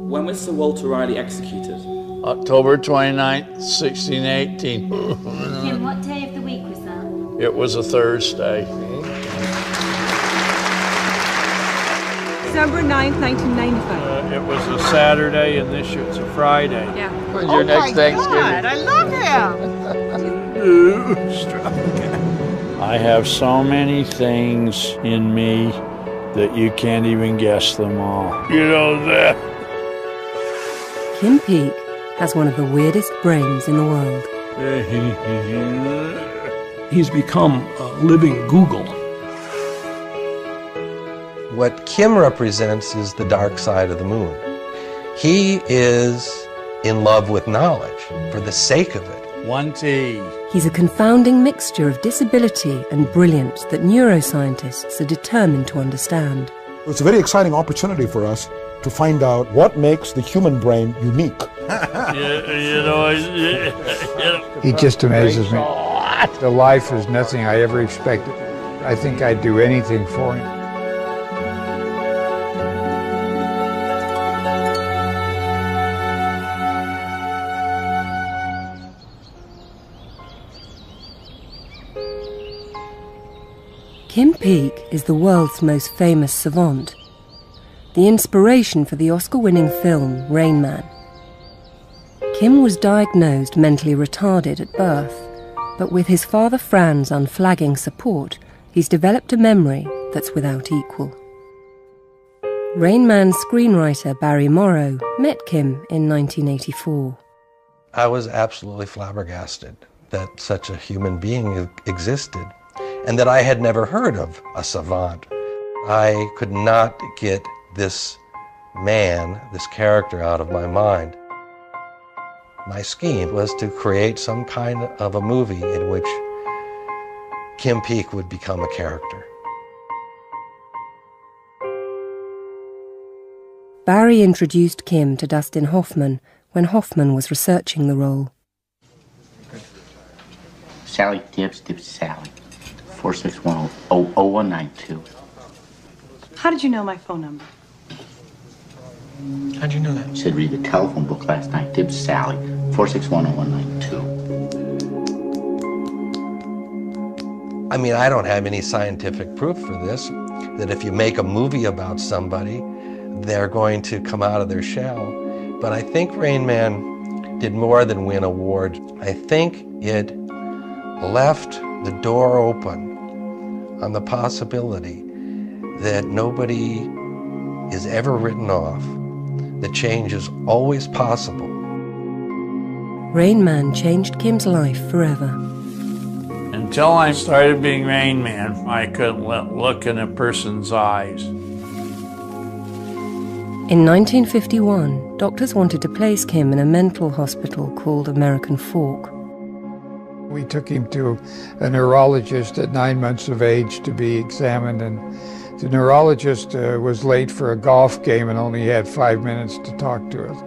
When was Sir Walter Raleigh executed? October 29th, 1618. Kim, what day of the week was that? It was a Thursday. December 9th, 1995. It was a Saturday, and this year it's a Friday. Yeah. When's your next Thanksgiving? God, I love him! I have so many things in me that you can't even guess them all. You know that? Kim Peek has one of the weirdest brains in the world. He's become a living Google. What Kim represents is the dark side of the moon. He is in love with knowledge for the sake of it. One T. He's a confounding mixture of disability and brilliance that neuroscientists are determined to understand. It's a very exciting opportunity for us to find out what makes the human brain unique. He just amazes me. The life is nothing I ever expected. I think I'd do anything for him. Kim Peek is the world's most famous savant, the inspiration for the Oscar-winning film Rain Man. Kim was diagnosed mentally retarded at birth, but with his father Fran's unflagging support, he's developed a memory that's without equal. Rain Man's screenwriter Barry Morrow met Kim in 1984. I was absolutely flabbergasted that such a human being existed, and that I had never heard of a savant. I could not get this man, this character, out of my mind. My scheme was to create some kind of a movie in which Kim Peek would become a character. Barry introduced Kim to Dustin Hoffman when Hoffman was researching the role. Sally Dibbs, Sally. 461-0192. How did you know my phone number? How'd you know that? You said read the telephone book last night. Dibbs Sally, 461-0192. I mean, I don't have any scientific proof for this, that if you make a movie about somebody, they're going to come out of their shell. But I think Rain Man did more than win awards. I think it left the door open on the possibility that nobody is ever written off, that change is always possible. Rain Man changed Kim's life forever. Until I started being Rain Man, I couldn't look in a person's eyes. In 1951, doctors wanted to place Kim in a mental hospital called American Fork. We took him to a neurologist at 9 months of age to be examined, and the neurologist was late for a golf game and only had 5 minutes to talk to us.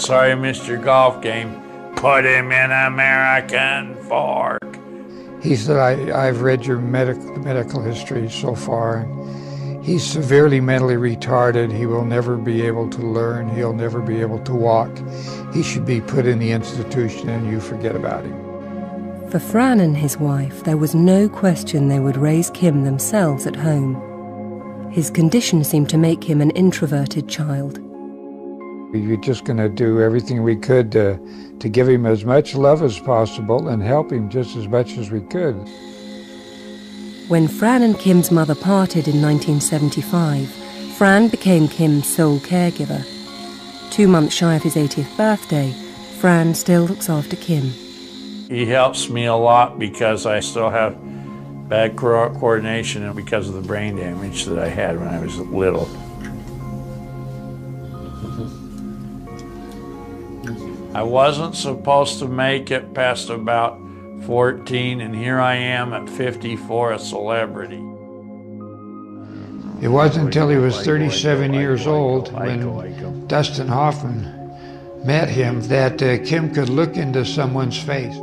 Sorry I missed your golf game. Put him in American Fork. He said, I've read your medical history so far. He's severely mentally retarded. He will never be able to learn. He'll never be able to walk. He should be put in the institution and you forget about him. For Fran and his wife, there was no question they would raise Kim themselves at home. His condition seemed to make him an introverted child. We were just going to do everything we could to give him as much love as possible and help him just as much as we could. When Fran and Kim's mother parted in 1975, Fran became Kim's sole caregiver. 2 months shy of his 80th birthday, Fran still looks after Kim. He helps me a lot because I still have bad coordination and because of the brain damage that I had when I was little. I wasn't supposed to make it past about 14, and here I am at 54, a celebrity. It wasn't until he was 37 years old when Dustin Hoffman met him that Kim could look into someone's face.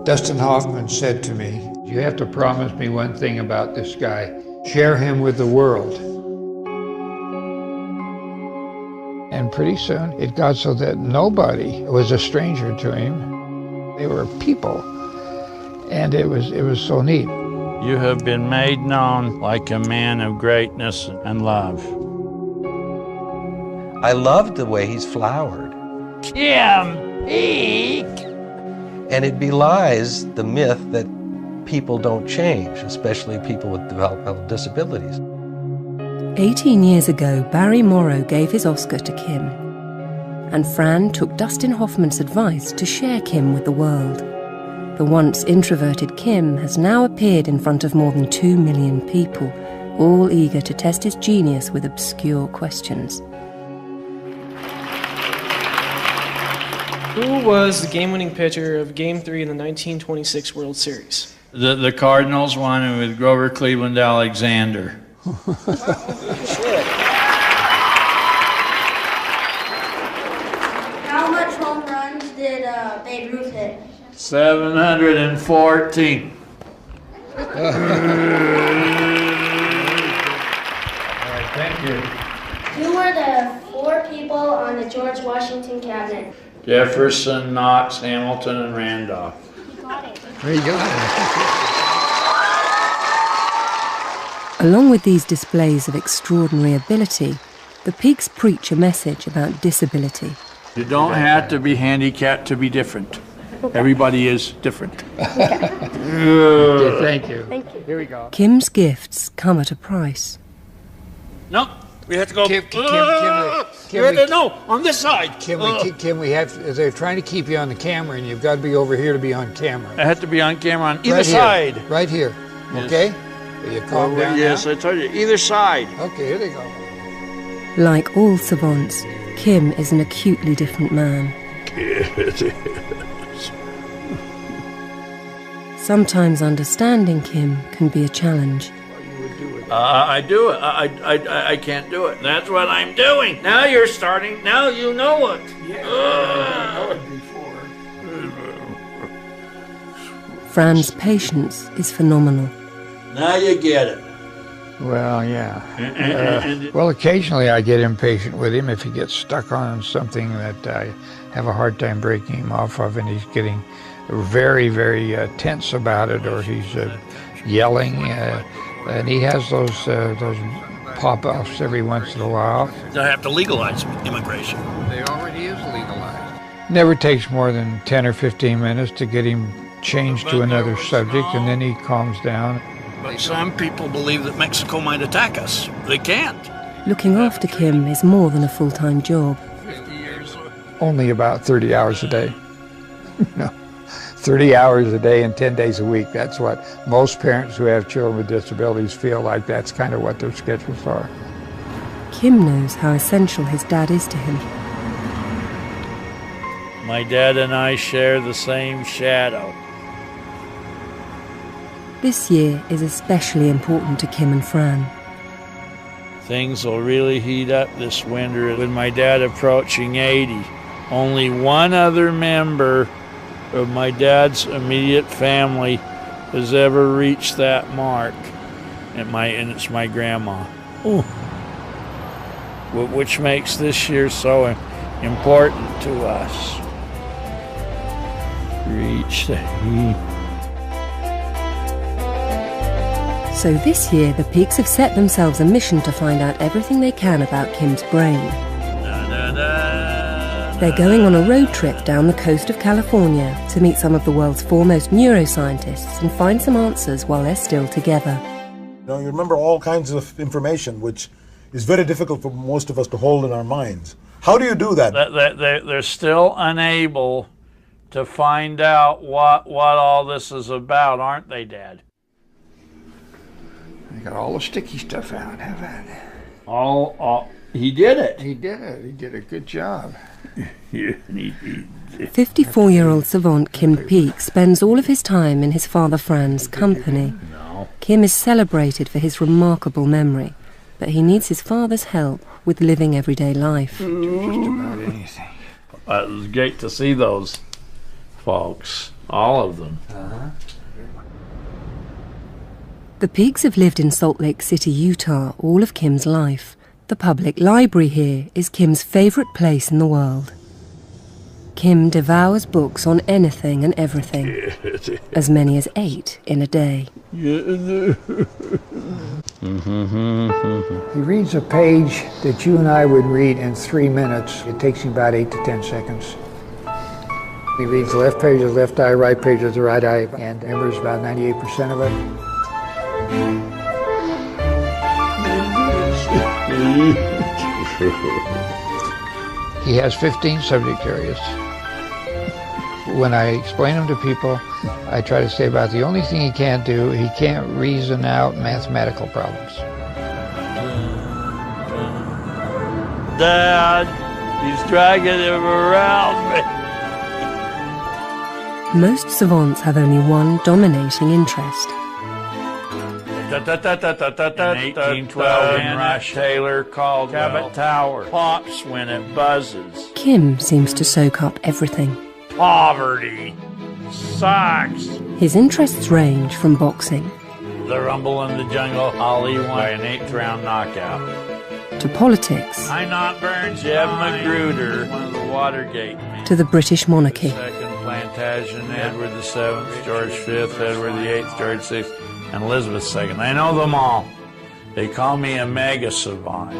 Dustin Hoffman said to me, "You have to promise me one thing about this guy. Share him with the world." And pretty soon it got so that nobody was a stranger to him. They were people, and it was so neat. You have been made known like a man of greatness and love. I loved the way he's flowered. Kim Peek! And it belies the myth that people don't change, especially people with developmental disabilities. 18 years ago, Barry Morrow gave his Oscar to Kim, and Fran took Dustin Hoffman's advice to share Kim with the world. The once introverted Kim has now appeared in front of more than 2 million people, all eager to test his genius with obscure questions. Who was the game-winning pitcher of Game 3 in the 1926 World Series? The Cardinals won with Grover Cleveland Alexander. How much home runs did Babe Ruth hit? 714. All right, thank you. Who were the 4 people on the George Washington cabinet? Jefferson, Knox, Hamilton, and Randolph. There you go. Along with these displays of extraordinary ability, the Peaks preach a message about disability. You don't have to be handicapped to be different. Everybody is different. Thank you. Thank you. Here we go. Kim's gifts come at a price. No, we have to go. Kim, no, on this side. Kim, we have. They're trying to keep you on the camera, and you've got to be over here to be on camera. I have to be on camera on either Right side. here, right here. Yes. Okay. Will you calm down? Yes, now? I told you, either side. Okay, here they go. Like all savants, Kim is an acutely different man. It is. Sometimes understanding Kim can be a challenge. I do it. I can't do it. That's what I'm doing. Now you're starting. Now you know it. Yeah, I know it before. Fran's patience is phenomenal. Now you get it. Well, yeah. Well, occasionally I get impatient with him if he gets stuck on something that I have a hard time breaking him off of, and he's getting very, very tense about it, or he's yelling, and he has those pop-offs every once in a while. They'll have to legalize immigration. They already is legalized. Never takes more than 10 or 15 minutes to get him changed to another subject, and then he calms down. But some people believe that Mexico might attack us. They can't. Looking after Kim is more than a full-time job. Only about 30 hours a day. No, 30 hours a day and 10 days a week. That's what most parents who have children with disabilities feel like. That's kind of what their schedules are. Kim knows how essential his dad is to him. My dad and I share the same shadow. This year is especially important to Kim and Fran. Things will really heat up this winter with my dad approaching 80. Only one other member of my dad's immediate family has ever reached that mark, and it's my grandma. Ooh. Which makes this year so important to us. Reach the heat. So this year, the Peaks have set themselves a mission to find out everything they can about Kim's brain. They're going on a road trip down the coast of California to meet some of the world's foremost neuroscientists and find some answers while they're still together. You remember all kinds of information, which is very difficult for most of us to hold in our minds. How do you do that? They're still unable to find out what all this is about, aren't they, Dad? They got all the sticky stuff out, haven't they? He did it. He did it. He did a good job. 54-year-old savant Kim Peak spends all of his time in his father Fran's company. Kim is celebrated for his remarkable memory, but he needs his father's help with living everyday life. Just about anything. It was great to see those folks, all of them. The Peaks have lived in Salt Lake City, Utah all of Kim's life. The public library here is Kim's favourite place in the world. Kim devours books on anything and everything, as many as 8 in a day. He reads a page that you and I would read in 3 minutes. It takes him about 8 to 10 seconds. He reads the left page of the left eye, right page of the right eye, and remembers about 98% of it. He has 15 subject areas. When I explain them to people, I try to say about the only thing he can't do, he can't reason out mathematical problems. Dad, he's dragging him around me. Most savants have only one dominating interest. In 1812, Rush Taylor called Cabot Tower pops when it buzzes. Kim seems to soak up everything. Poverty sucks. His interests range from boxing The Rumble in the Jungle, Ali won by an 8th round knockout. to politics I not Burns, Jeb Magruder, one of the Watergate men. to the British monarchy. Second Plantagenet, Edward VII, George V, Edward VIII, George VI, and Elizabeth II. I know them all. They call me a mega savant.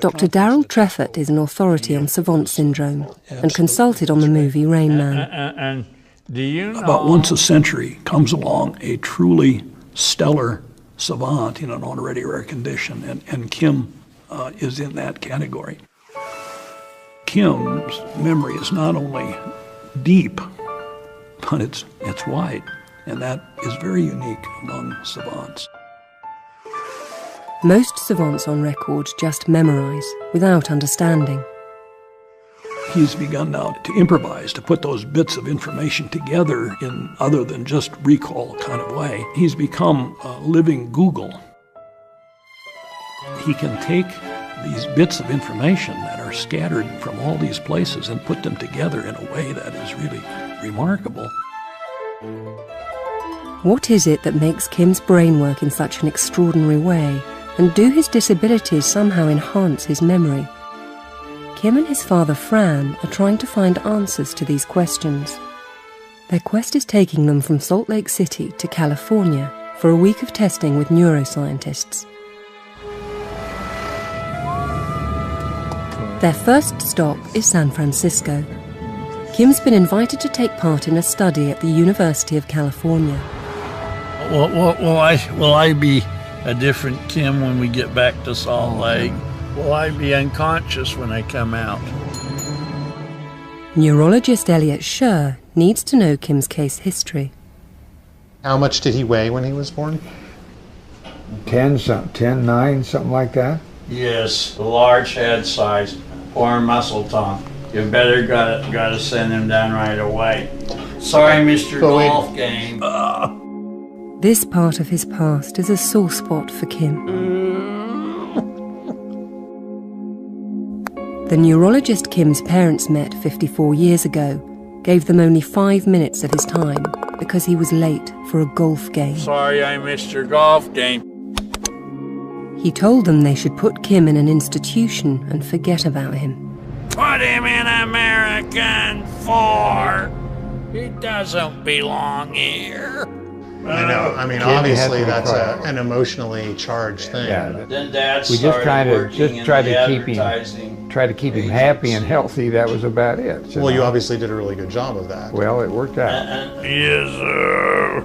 Dr. Darrell Treffert is an authority on savant syndrome and consulted on the movie Rain Man. And do you know... About once a century comes along a truly stellar savant in an already rare condition, and Kim is in that category. Kim's memory is not only deep, but it's wide, and that is very unique among savants. Most savants on record just memorise without understanding. He's begun now to improvise, to put those bits of information together in other than just recall kind of way. He's become a living Google. He can take these bits of information that are scattered from all these places and put them together in a way that is really remarkable. What is it that makes Kim's brain work in such an extraordinary way? And do his disabilities somehow enhance his memory? Kim and his father Fran are trying to find answers to these questions. Their quest is taking them from Salt Lake City to California for a week of testing with neuroscientists. Their first stop is San Francisco. Kim's been invited to take part in a study at the University of California. Will I be a different Kim when we get back to Salt Lake? Will I be unconscious when I come out? Neurologist Elliot Scher needs to know Kim's case history. How much did he weigh when he was born? 10, 9, something like that. Yes, the large head size, poor muscle tone. You better gotta send him down right away. Sorry, Mr. Golf Game. This part of his past is a sore spot for Kim. The neurologist Kim's parents met 54 years ago gave them only 5 minutes of his time because he was late for a golf game. Sorry, I missed your golf game. He told them they should put Kim in an institution and forget about him. Put him in American 4. He doesn't belong here. I know. I mean, obviously that's an emotionally charged thing. Yeah. Then Dad We just started working in tried the to keep advertising. him happy and healthy. That was about it. Well, you obviously did a really good job of that. Well, it worked out. Yes, sir.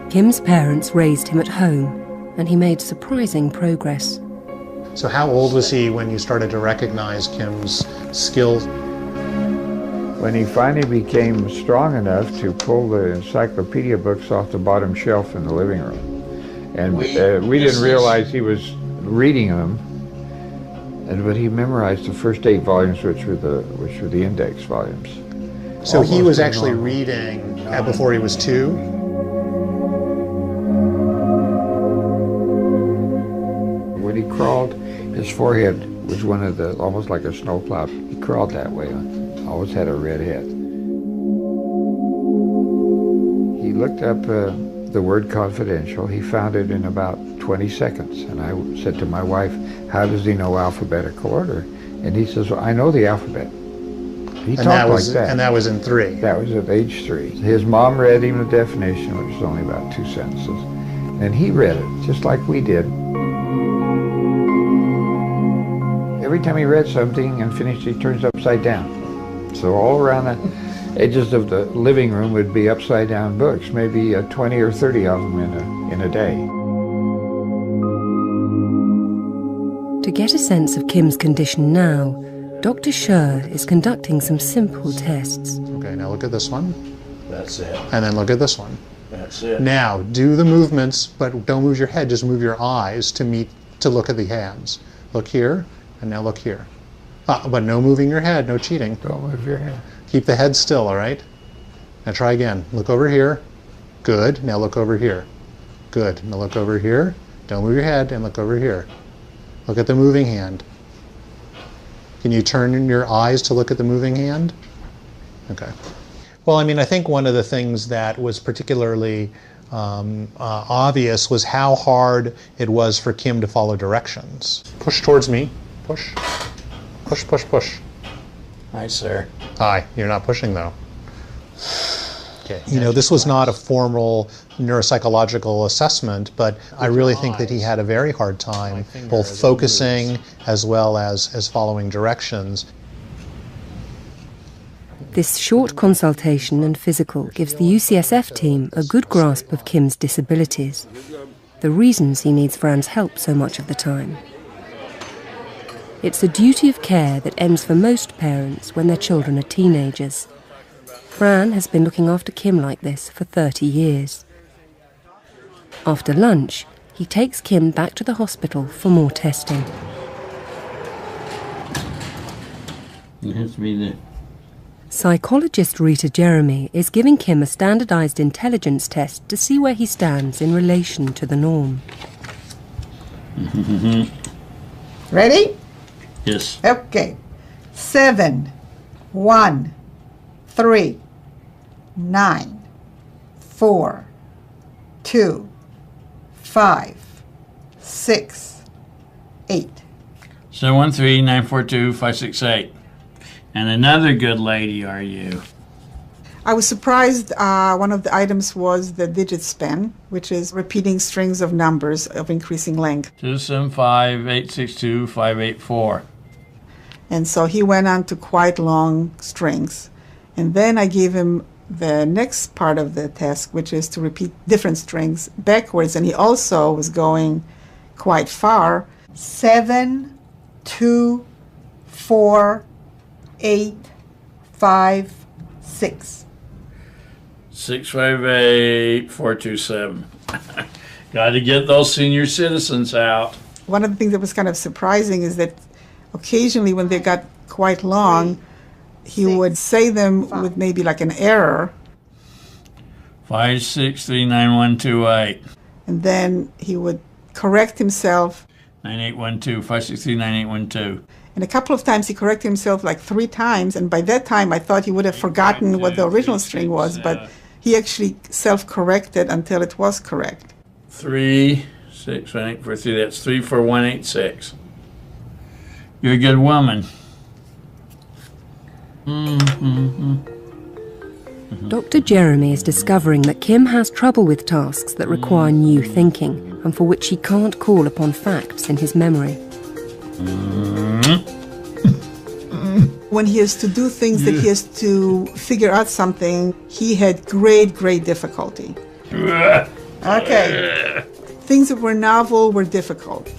Kim's parents raised him at home, and he made surprising progress. So how old was he when you started to recognize Kim's skills? When he finally became strong enough to pull the encyclopedia books off the bottom shelf in the living room. And we didn't realize he was reading them, but he memorized the first 8 volumes, which were the index volumes. So he was actually reading before he was 2? When he crawled, his forehead was one of the, almost like a snowplow. He crawled that way. Always had a red head. He He looked up the word confidential. He found it in about 20 seconds. And I said to my wife, how does he know alphabetical order? And he says, well, I know the alphabet. He talked like that. And that was in 3? That was at age 3. His mom read him the definition, which was only about 2 sentences. And he read it, just like we did. Every time he read something and finished, he turns upside down. So all around the edges of the living room would be upside down books, maybe 20 or 30 of them in a day. To get a sense of Kim's condition now, Dr. Scher is conducting some simple tests. Okay, now look at this one. That's it. And then look at this one. That's it. Now, do the movements, but don't move your head, just move your eyes to look at the hands. Look here, and now look here. But no moving your head, no cheating. Don't move your head. Keep the head still, all right? Now try again. Look over here. Good. Now look over here. Good. Now look over here. Don't move your head, and look over here. Look at the moving hand. Can you turn your eyes to look at the moving hand? Okay. Well, I mean, I think one of the things that was particularly obvious was how hard it was for Kim to follow directions. Push towards me. Push. Push, push, push. Hi, sir. Hi. You're not pushing, though. Okay. You know, this was not a formal neuropsychological assessment, but I really think that he had a very hard time both focusing as well as following directions. This short consultation and physical gives the UCSF team a good grasp of Kim's disabilities, the reasons he needs Fran's help so much of the time. It's a duty of care that ends for most parents when their children are teenagers. Fran has been looking after Kim like this for 30 years. After lunch, he takes Kim back to the hospital for more testing. It has to be the... Psychologist Rita Jeremy is giving Kim a standardized intelligence test to see where he stands in relation to the norm. Ready? Yes. Okay. 7, 1, 3, 9, 4, 2, 5, 6, 8. 713-942-568. And another good lady are you. I was surprised one of the items was the digit span, which is repeating strings of numbers of increasing length. 275-862-584. And so he went on to quite long strings. And then I gave him the next part of the task, which is to repeat different strings backwards. And he also was going quite far. 7, 2, 4, 8, 5, 6. 658-427. Got to get those senior citizens out. One of the things that was kind of surprising is that occasionally when they got quite long, he would say them with maybe like an error. 563-9128. And then he would correct himself. 9812, 563-9812. And a couple of times he corrected himself like 3 times, and by that time I thought he would have forgotten what the original string was, but he actually self-corrected until it was correct. 361-843, that's 34186. You're a good woman. Dr. Jeremy is discovering that Kim has trouble with tasks that require new thinking and for which he can't call upon facts in his memory. When he has to do things that he has to figure out something, he had great difficulty. Okay. Things that were novel were difficult.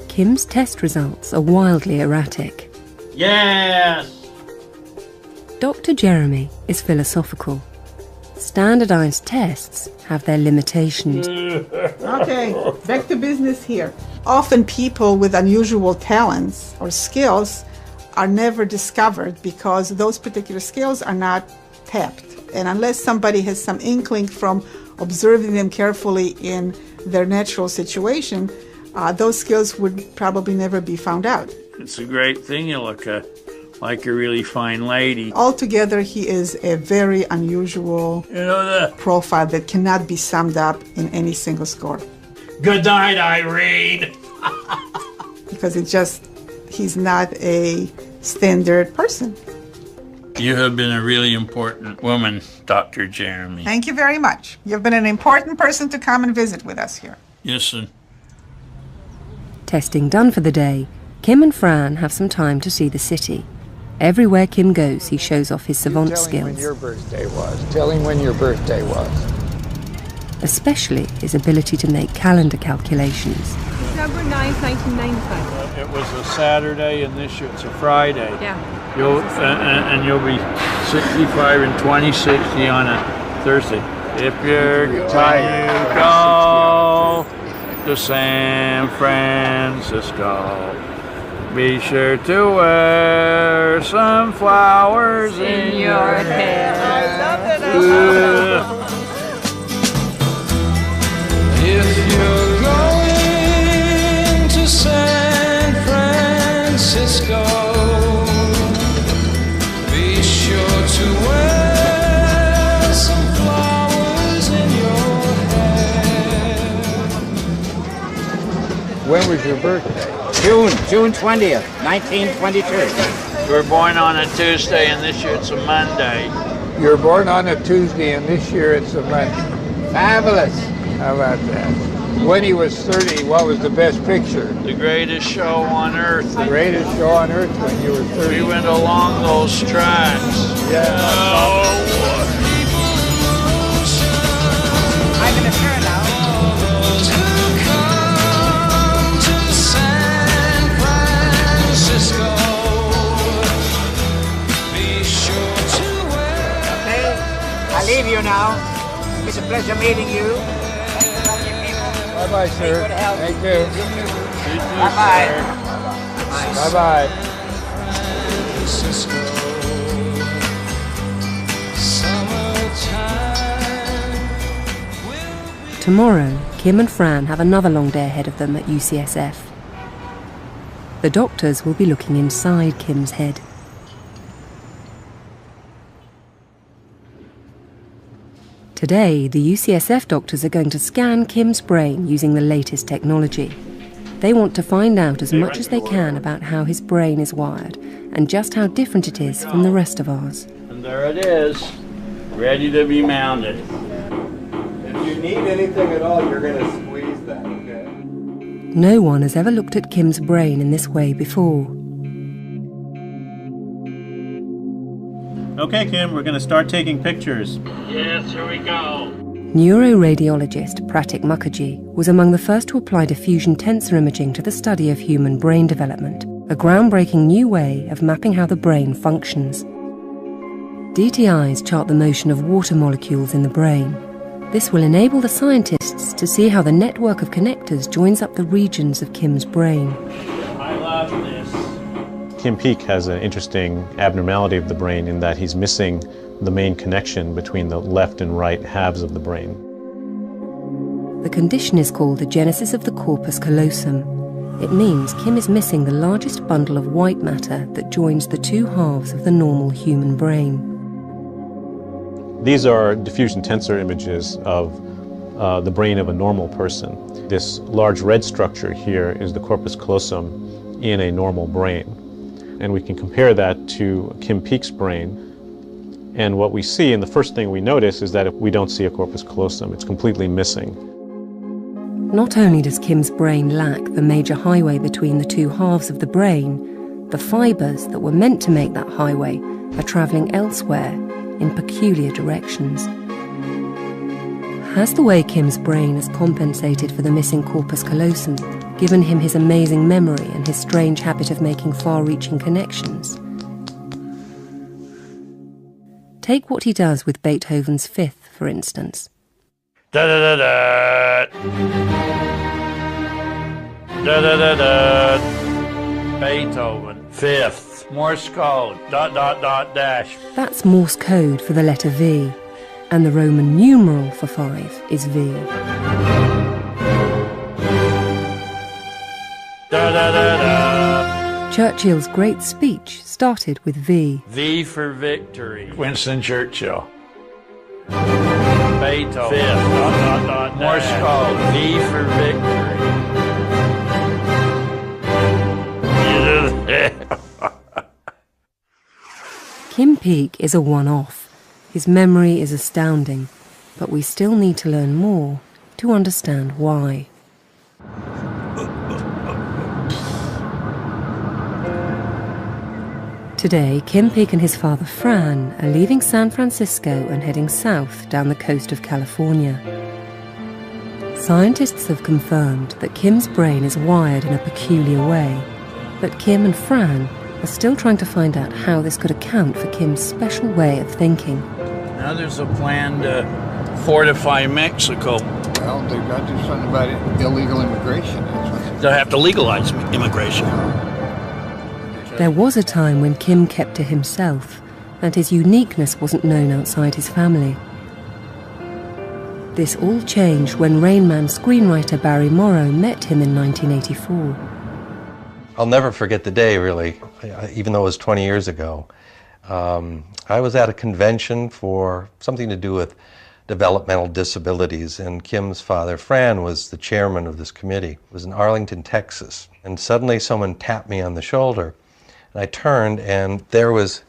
Kim's test results are wildly erratic. Yes! Dr. Jeremy is philosophical. Standardized tests have their limitations. Okay, back to business here. Often people with unusual talents or skills are never discovered because those particular skills are not tapped. And unless somebody has some inkling from observing them carefully in their natural situation, those skills would probably never be found out. It's a great thing you look like a really fine lady. Altogether, he is a very unusual profile that cannot be summed up in any single score. Good night, Irene. Because he's not a standard person. You have been a really important woman, Dr. Jeremy. Thank you very much. You've been an important person to come and visit with us here. Yes, sir. Testing done for the day, Kim and Fran have some time to see the city. Everywhere Kim goes, he shows off his savant skills. Tell him when your birthday was. Tell him when your birthday was. Especially his ability to make calendar calculations. December 9th, 1995. It was a Saturday, and this year it's a Friday. Yeah. And you'll be 65 and 2060 on a Thursday. If you're tired, go to San Francisco. Be sure to wear some flowers in your hair. I love it. If you're going to San Francisco, be sure to wear some flowers in your hair. When was your birthday? June 20th, 1922. You were born on a Tuesday, and this year it's a Monday. You were born on a Tuesday, and this year it's a Monday. Fabulous. How about that? When he was 30, what was the best picture? The greatest show on earth. The greatest show on earth when you were 30. We went along those tracks. Yeah. I'm going to turn now. I leave you now. It's a pleasure meeting you. Bye-bye, sir. Thank you. Bye-bye. Bye-bye. Tomorrow, Kim and Fran have another long day ahead of them at UCSF. The doctors will be looking inside Kim's head. Today, the UCSF doctors are going to scan Kim's brain using the latest technology. They want to find out as much as they can about how his brain is wired and just how different it is from the rest of ours. And there it is, ready to be mounted. If you need anything at all, you're going to squeeze that, okay? No one has ever looked at Kim's brain in this way before. Okay, Kim, we're going to start taking pictures. Yes, here we go. Neuroradiologist Pratik Mukherjee was among the first to apply diffusion tensor imaging to the study of human brain development, a groundbreaking new way of mapping how the brain functions. DTIs chart the motion of water molecules in the brain. This will enable the scientists to see how the network of connectors joins up the regions of Kim's brain. I love this. Kim Peek has an interesting abnormality of the brain in that he's missing the main connection between the left and right halves of the brain. The condition is called agenesis of the corpus callosum. It means Kim is missing the largest bundle of white matter that joins the two halves of the normal human brain. These are diffusion tensor images of the brain of a normal person. This large red structure here is the corpus callosum in a normal brain. And we can compare that to Kim Peek's brain. And what we see, and the first thing we notice, is that we don't see a corpus callosum. It's completely missing. Not only does Kim's brain lack the major highway between the two halves of the brain, the fibers that were meant to make that highway are travelling elsewhere in peculiar directions. Has the way Kim's brain has compensated for the missing corpus callosum given him his amazing memory and his strange habit of making far-reaching connections? Take what he does with Beethoven's Fifth, for instance. Da-da-da-da. Da-da-da-da. Beethoven, Fifth, Morse code, ... That's Morse code for the letter V, and the Roman numeral for 5 is V. Da-da-da-da. Churchill's great speech started with V. V for victory. Winston Churchill. Beethoven. Fifth. Morse code. V for victory. Kim Peek is a one-off. His memory is astounding, but we still need to learn more to understand why. Today, Kim Peek and his father Fran are leaving San Francisco and heading south down the coast of California. Scientists have confirmed that Kim's brain is wired in a peculiar way, but Kim and Fran are still trying to find out how this could account for Kim's special way of thinking. Now there's a plan to fortify Mexico. Well, they've got to do something about illegal immigration. They'll have to legalize immigration. There was a time when Kim kept to himself, and his uniqueness wasn't known outside his family. This all changed when Rain Man screenwriter Barry Morrow met him in 1984. I'll never forget the day, really, even though it was 20 years ago. I was at a convention for something to do with developmental disabilities, and Kim's father, Fran, was the chairman of this committee. It was in Arlington, Texas, and suddenly someone tapped me on the shoulder. And I turned, and there was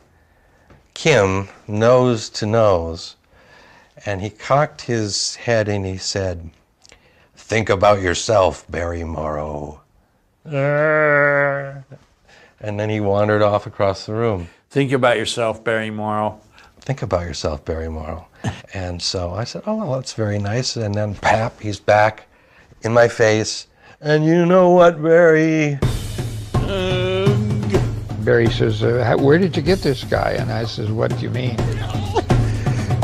Kim, nose to nose, and he cocked his head and he said, "Think about yourself, Barry Morrow." And then he wandered off across the room. Think about yourself, Barry Morrow. Think about yourself, Barry Morrow. And so I said, oh, well, that's very nice. And then, pap, he's back in my face. And you know what, Barry? Barry says, where did you get this guy? And I says, what do you mean?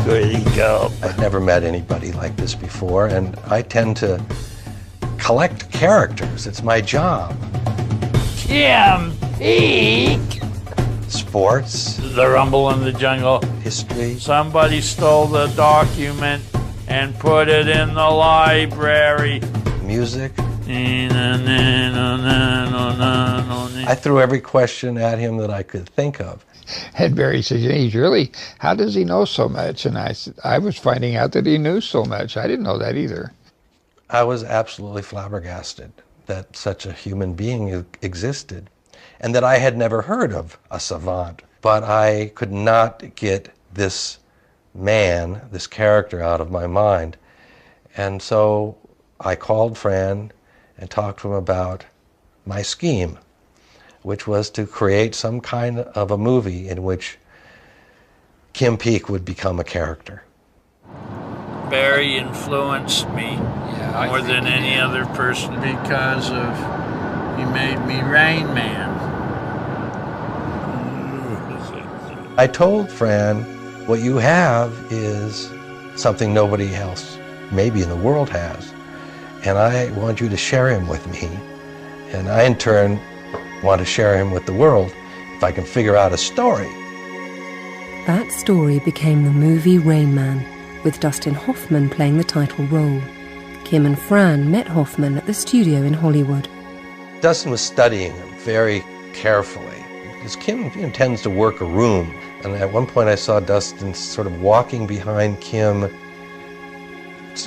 There you go. I've never met anybody like this before, and I tend to collect characters. It's my job. Kim Peek. Sports. The Rumble in the Jungle. History. Somebody stole the document and put it in the library. Music. I threw every question at him that I could think of. And Barry says, he's really, how does he know so much? And I said, I was finding out that he knew so much. I didn't know that either. I was absolutely flabbergasted that such a human being existed, and that I had never heard of a savant. But I could not get this man, this character, out of my mind. And so I called Fran and talked to him about my scheme, which was to create some kind of a movie in which Kim Peek would become a character. Barry influenced me more than any other person because of, he made me Rain Man. I told Fran, what you have is something nobody else maybe in the world has, and I want you to share him with me, and I in turn want to share him with the world if I can figure out a story. That story became the movie Rain Man, with Dustin Hoffman playing the title role. Kim and Fran met Hoffman at the studio in Hollywood. Dustin was studying him very carefully, because Kim tends to work a room, and at one point I saw Dustin sort of walking behind Kim,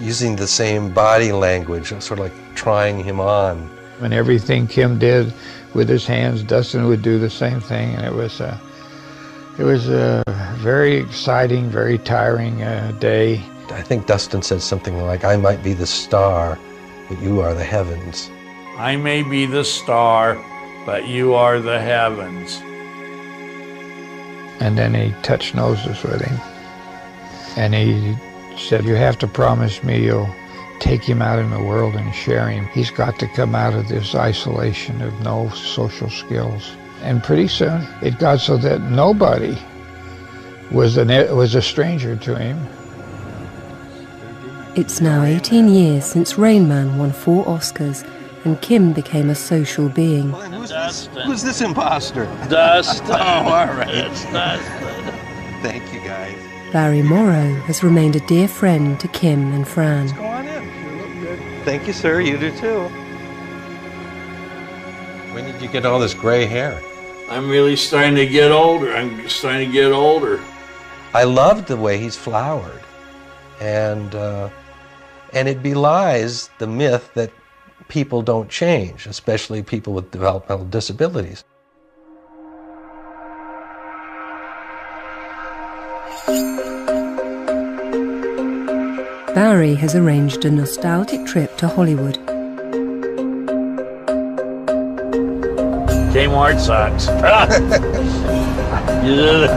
using the same body language, sort of like trying him on. And everything Kim did with his hands, Dustin would do the same thing, and it was a very exciting, very tiring day. I think Dustin said something like, I might be the star, but you are the heavens. I may be the star, but you are the heavens. And then he touched noses with him. And he said, you have to promise me you'll take him out in the world and share him. He's got to come out of this isolation of no social skills. And pretty soon, it got so that nobody was a stranger to him. It's now 18 years since Rain Man won 4 Oscars, and Kim became a social being. Who's this imposter? Dustin. Oh, all right. It's Dustin. Thank you, guys. Barry Morrow has remained a dear friend to Kim and Fran. Go on in. You look good. Thank you, sir. You do too. When did you get all this gray hair? I'm really starting to get older. I loved the way he's flowered, and it belies the myth that people don't change, especially people with developmental disabilities. Barry has arranged a nostalgic trip to Hollywood. Kmart sucks. You did it.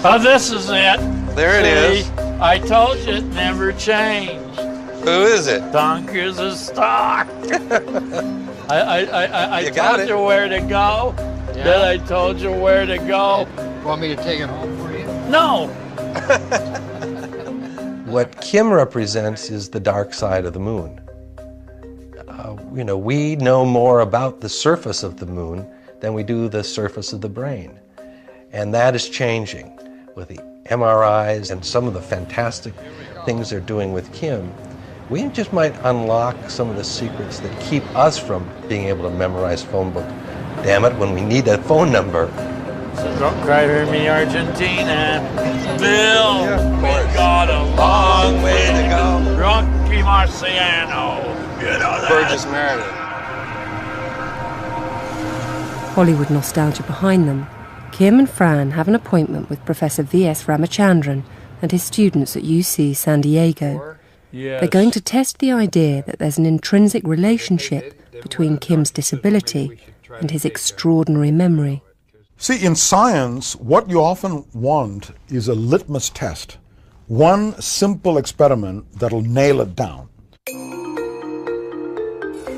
Oh, this is it. There it is. I told you it never changed. Who is it? Dunk is a star. I told you where to go. Yeah. Then I told you where to go. Want me to take it home for you? No. What Kim represents is the dark side of the moon. We know more about the surface of the moon than we do the surface of the brain. And that is changing with the MRIs and some of the fantastic things they're doing with Kim. We just might unlock some of the secrets that keep us from being able to memorize phone book. Damn it, when we need a phone number. So don't cry for me, Argentina. Bill, we got a long way to go. Rocky Marciano. You know that. Burgess Meredith. Hollywood nostalgia behind them, Kim and Fran have an appointment with Professor V.S. Ramachandran and his students at UC San Diego. Yes. They're going to test the idea that there's an intrinsic relationship between Kim's disability and his extraordinary memory. See, in science, what you often want is a litmus test. One simple experiment that'll nail it down.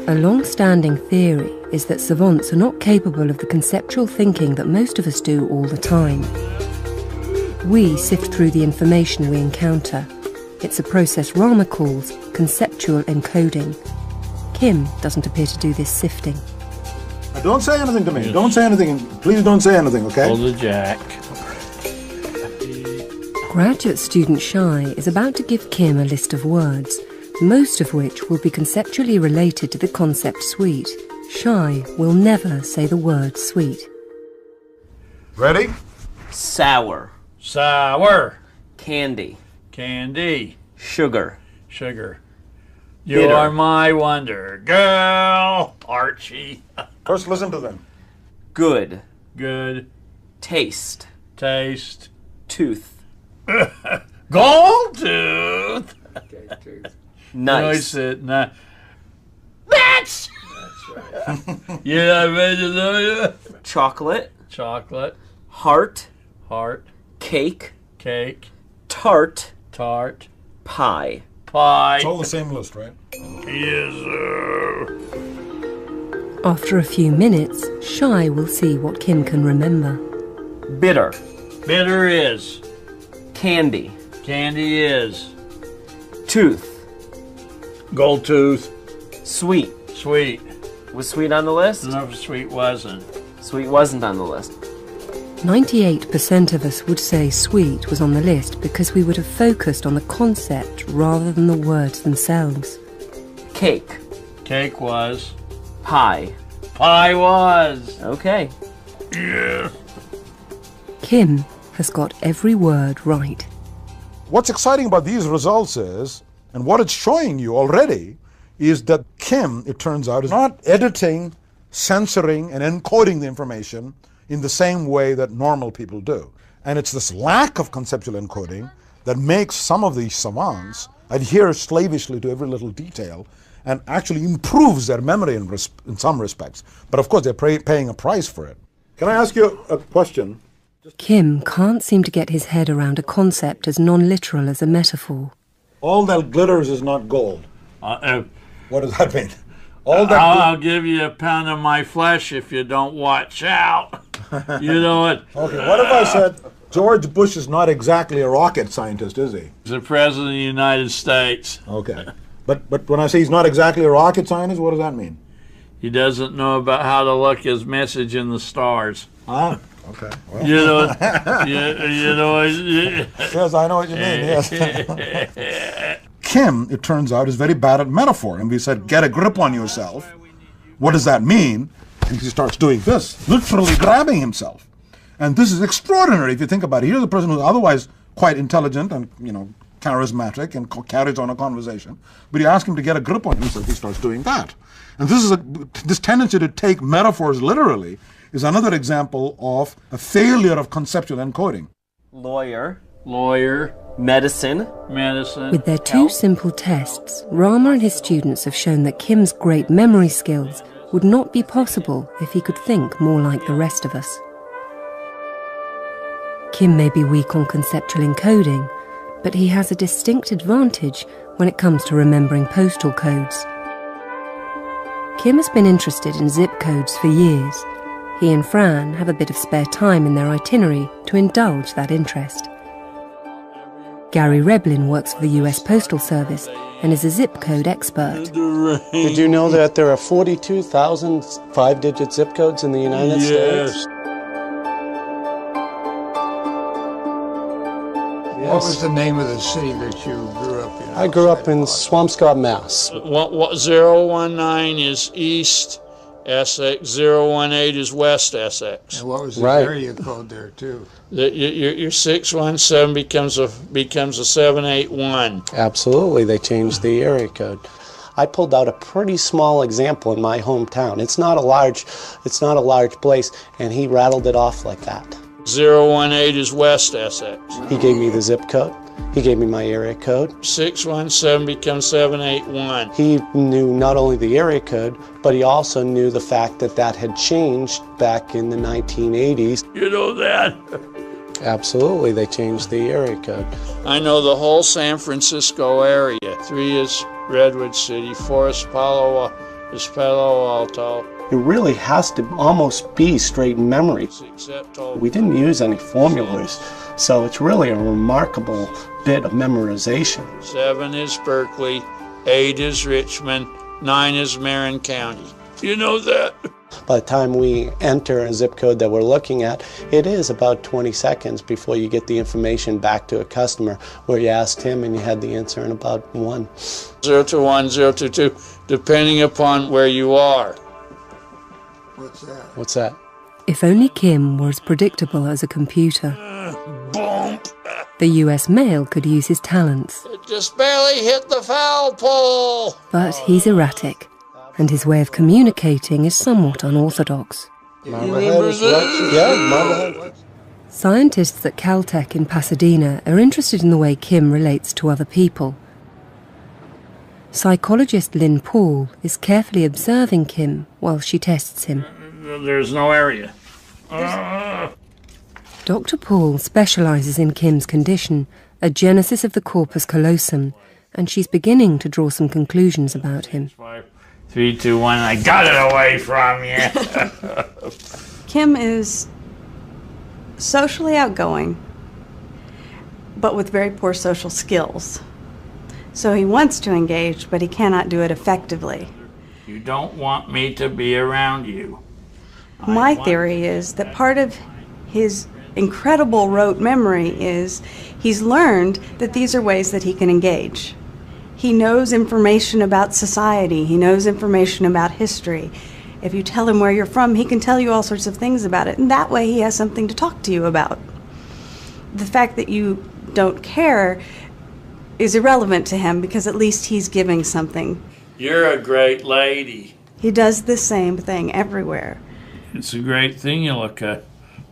A long-standing theory is that savants are not capable of the conceptual thinking that most of us do all the time. We sift through the information we encounter. It's a process Rama calls conceptual encoding. Kim doesn't appear to do this sifting. Now, don't say anything to me. Yes. Don't say anything. Please don't say anything, okay? Hold the jack. Graduate student Shai is about to give Kim a list of words, most of which will be conceptually related to the concept sweet. Shai will never say the word sweet. Ready? Sour. Sour. Candy. Candy. Sugar. Sugar. You Bitter. are my wonder girl, Archie. First, listen to them. Good. Good. Taste. Taste. Tooth. Gold tooth. Okay, tooth. Nice. That's right. Yeah, I made it. Chocolate. Chocolate. Heart. Heart. Cake. Cake. Tart. Tart. Pie. Pie. It's all the same list, right? Yes, sir. After a few minutes, Shai will see what Kim can remember. Bitter. Bitter is. Candy. Candy is. Tooth. Gold tooth. Sweet. Sweet. Was sweet on the list? No, sweet wasn't. Sweet wasn't on the list. 98% of us would say sweet was on the list because we would have focused on the concept rather than the words themselves. Cake. Cake was. Pie. Pie was. Okay. Yeah. Kim has got every word right. What's exciting about these results is, and what it's showing you already, is that Kim, it turns out, is not editing, censoring, and encoding the information in the same way that normal people do. And it's this lack of conceptual encoding that makes some of these savants adhere slavishly to every little detail and actually improves their memory in some respects. But of course, they're paying a price for it. Can I ask you a question? Kim can't seem to get his head around a concept as non-literal as a metaphor. All that glitters is not gold. What does that mean? All that I'll give you a pound of my flesh if you don't watch out. You know it. Okay, what if I said George Bush is not exactly a rocket scientist, is he? He's the President of the United States. Okay. But when I say he's not exactly a rocket scientist, what does that mean? He doesn't know about how to look his message in the stars. Ah, okay. Well. You know, you know. Yes, I know what you mean, yes. Kim, it turns out, is very bad at metaphor. And we said, get a grip on yourself. What does that mean? And he starts doing this, literally grabbing himself. And this is extraordinary if you think about it. Here's a person who's otherwise quite intelligent and, charismatic and carries on a conversation. But you ask him to get a grip on himself, he starts doing that. And this tendency to take metaphors literally is another example of a failure of conceptual encoding. Lawyer. Medicine. With their two simple tests, Rama and his students have shown that Kim's great memory skills would not be possible if he could think more like the rest of us. Kim may be weak on conceptual encoding, but he has a distinct advantage when it comes to remembering postal codes. Kim has been interested in zip codes for years. He and Fran have a bit of spare time in their itinerary to indulge that interest. Gary Reblin works for the US Postal Service and is a zip code expert. Did you know that there are 42,000 five-digit zip codes in the United States? What was the name of the city that you grew up in? I grew up in Swampscott, Mass. 019 is East Essex, 018 is West Essex. And what was the area code there, too? Your 617 becomes a 781. Absolutely, they changed the area code. I pulled out a pretty small example in my hometown. It's not a large place, and he rattled it off like that. 018 is West Essex. He gave me the zip code. He gave me my area code. 617 becomes 781. He knew not only the area code, but he also knew the fact that that had changed back in the 1980s. You know that? Absolutely, they changed the area code. I know the whole San Francisco area. 3 is Redwood City, 4 is Palo Alto. It really has to almost be straight memory. We didn't use any formulas, so it's really a remarkable bit of memorization. 7 is Berkeley, 8 is Richmond, 9 is Marin County. You know that? By the time we enter a zip code that we're looking at, it is about 20 seconds before you get the information back to a customer where you asked him and you had the answer in about 1. 021, 022, depending upon where you are. What's that? If only Kim were as predictable as a computer. The US mail could use his talents. It just barely hit the foul pole. But he's erratic, and his way of communicating is somewhat unorthodox. Scientists at Caltech in Pasadena are interested in the way Kim relates to other people. Psychologist Lynn Paul is carefully observing Kim while she tests him. There's no area. Dr. Paul specializes in Kim's condition, a genesis of the corpus callosum, and she's beginning to draw some conclusions about him. 5, 3, 2, 1, I got it away from you. Kim is socially outgoing, but with very poor social skills. So he wants to engage, but he cannot do it effectively. You don't want me to be around you. My theory is that part of his incredible rote memory is he's learned that these are ways that he can engage. He knows information about society. He knows information about history. If you tell him where you're from, he can tell you all sorts of things about it, and that way he has something to talk to you about. The fact that you don't care is irrelevant to him because at least he's giving something. You're a great lady. He does the same thing everywhere. It's a great thing you look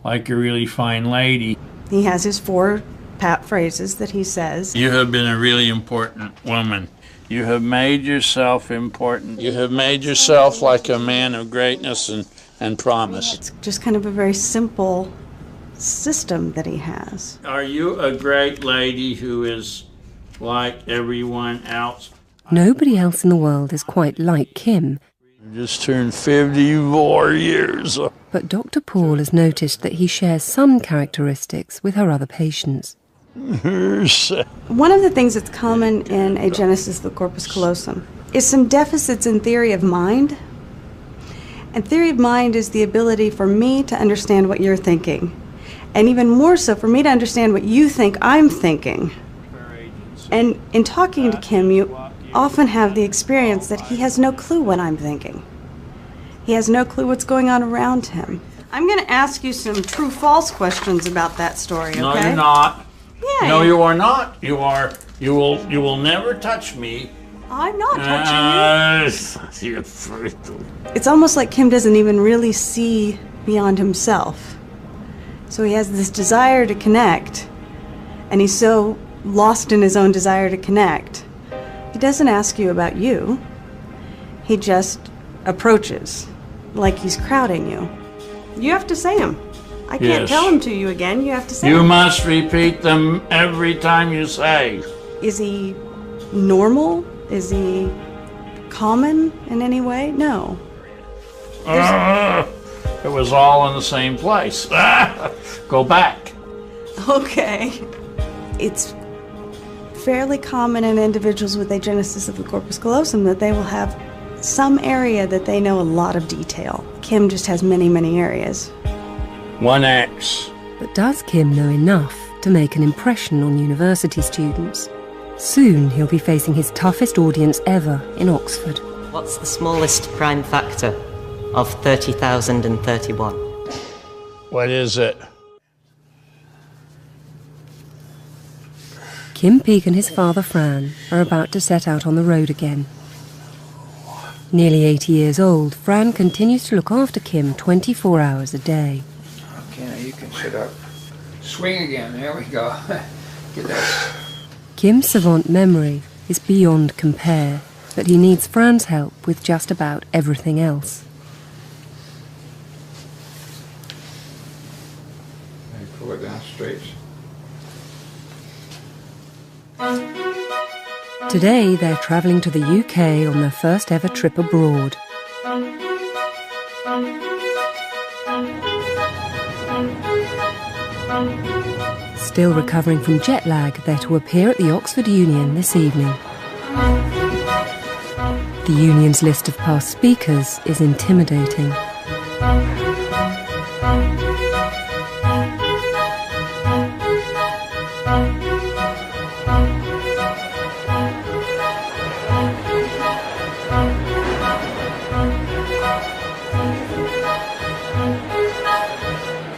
like a really fine lady. He has his 4 pat phrases that he says. You have been a really important woman. You have made yourself important. You have made yourself like a man of greatness and promise. It's just kind of a very simple system that he has. Are you a great lady who is like everyone else? Nobody else in the world is quite like Kim. You just turned 54 years. But Dr. Paul has noticed that he shares some characteristics with her other patients. One of the things that's common in agenesis of the corpus callosum is some deficits in theory of mind. And theory of mind is the ability for me to understand what you're thinking. And even more so, for me to understand what you think I'm thinking. And in talking to Kim, you often have the experience that he has no clue what I'm thinking. He has no clue what's going on around him. I'm going to ask you some true-false questions about that story, okay? No, you're not. Yeah. No, you are not. You will never touch me. I'm not touching you. It's almost like Kim doesn't even really see beyond himself. So he has this desire to connect, and he's so lost in his own desire to connect. He doesn't ask you about you. He just approaches, like he's crowding you. You have to say them. I can't tell them to you again. You have to say them. You must repeat them every time you say. Is he normal? Is he common in any way? No. It was all in the same place. Go back. Okay. It's fairly common in individuals with agenesis of the corpus callosum that they will have some area that they know a lot of detail. Kim just has many, many areas. 1X. But does Kim know enough to make an impression on university students? Soon he'll be facing his toughest audience ever in Oxford. What's the smallest prime factor of 30,031? What is it? Kim Peek and his father Fran are about to set out on the road again. Nearly 80 years old, Fran continues to look after Kim 24 hours a day. Okay, now you can sit up. Swing again, there we go. Get that. Kim's savant memory is beyond compare, but he needs Fran's help with just about everything else. Now pull it down straight. Today they're travelling to the UK on their first ever trip abroad. Still recovering from jet lag, they're to appear at the Oxford Union this evening. The Union's list of past speakers is intimidating.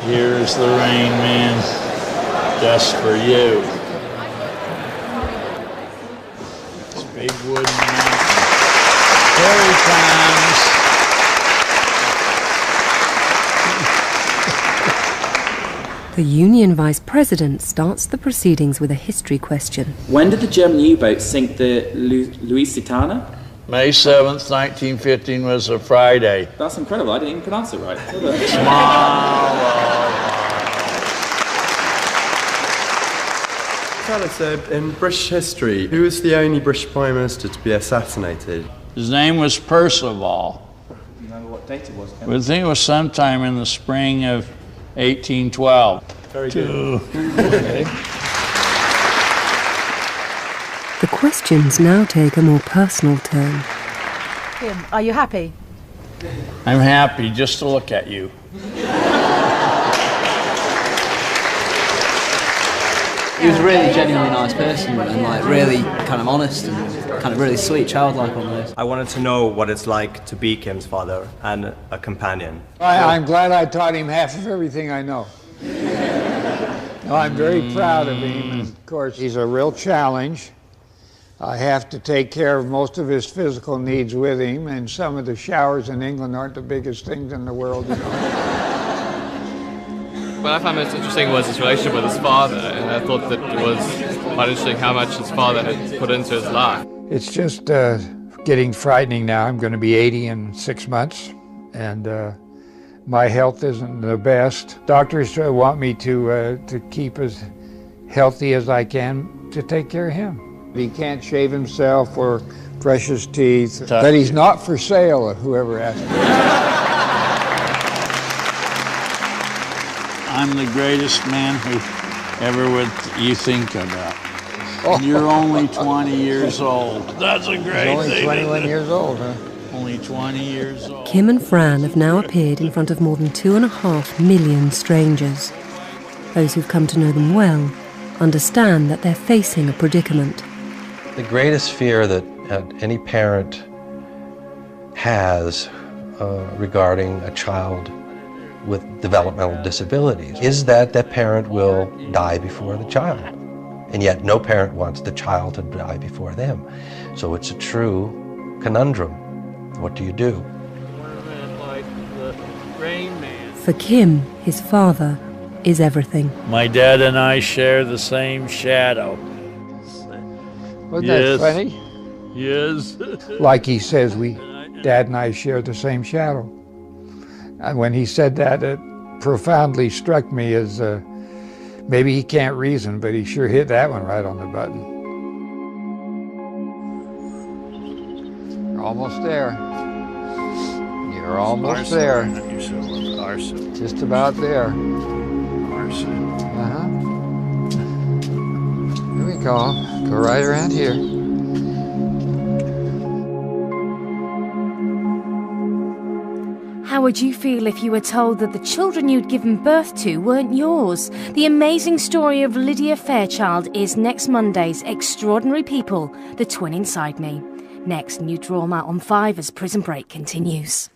Here's the rain, man. Just for you. It's big wooden mountain. Here he comes. The Union Vice President starts the proceedings with a history question. When did the German U-boat sink the Lusitania? May 7th, 1915 was a Friday. That's incredible. I didn't even pronounce it right. Tell us, in British history, who was the only British Prime Minister to be assassinated? His name was Percival. Do you remember what date it was, Ken? I think it was sometime in the spring of 1812. Very good. Okay. The questions now take a more personal turn. Kim, are you happy? I'm happy just to look at you. He was a really genuinely nice person and like really kind of honest and kind of really sweet, childlike almost. I wanted to know what it's like to be Kim's father and a companion. I'm glad I taught him half of everything I know. No, I'm very proud of him, and of course he's a real challenge. I have to take care of most of his physical needs with him, and some of the showers in England aren't the biggest things in the world, you know. What I found most interesting was his relationship with his father, and I thought that it was quite interesting how much his father had put into his life. It's just getting frightening now. I'm going to be 80 in 6 months, and my health isn't the best. Doctors want me to keep as healthy as I can to take care of him. He can't shave himself or brush his teeth, but he's not for sale, whoever asked me. I'm the greatest man who ever would you think about. And you're only 20 years old. That's a great He's only thing. 21 years old, huh? Only 20 years old. Kim and Fran have now appeared in front of more than 2.5 million strangers. Those who've come to know them well understand that they're facing a predicament. The greatest fear that any parent has regarding a child with developmental disabilities is that that parent will die before the child. And yet no parent wants the child to die before them. So it's a true conundrum. What do you do? For Kim, his father is everything. My dad and I share the same shadow. Wasn't that funny? Yes. Like he says, Dad and I share the same shadow. And when he said that, it profoundly struck me as maybe he can't reason, but he sure hit that one right on the button. You're almost there. You're almost there. Just about there. Uh-huh. Here we go. Go right around here. How would you feel if you were told that the children you'd given birth to weren't yours? The amazing story of Lydia Fairchild is next Monday's Extraordinary People, The Twin Inside Me. Next, new drama on 5 as Prison Break continues.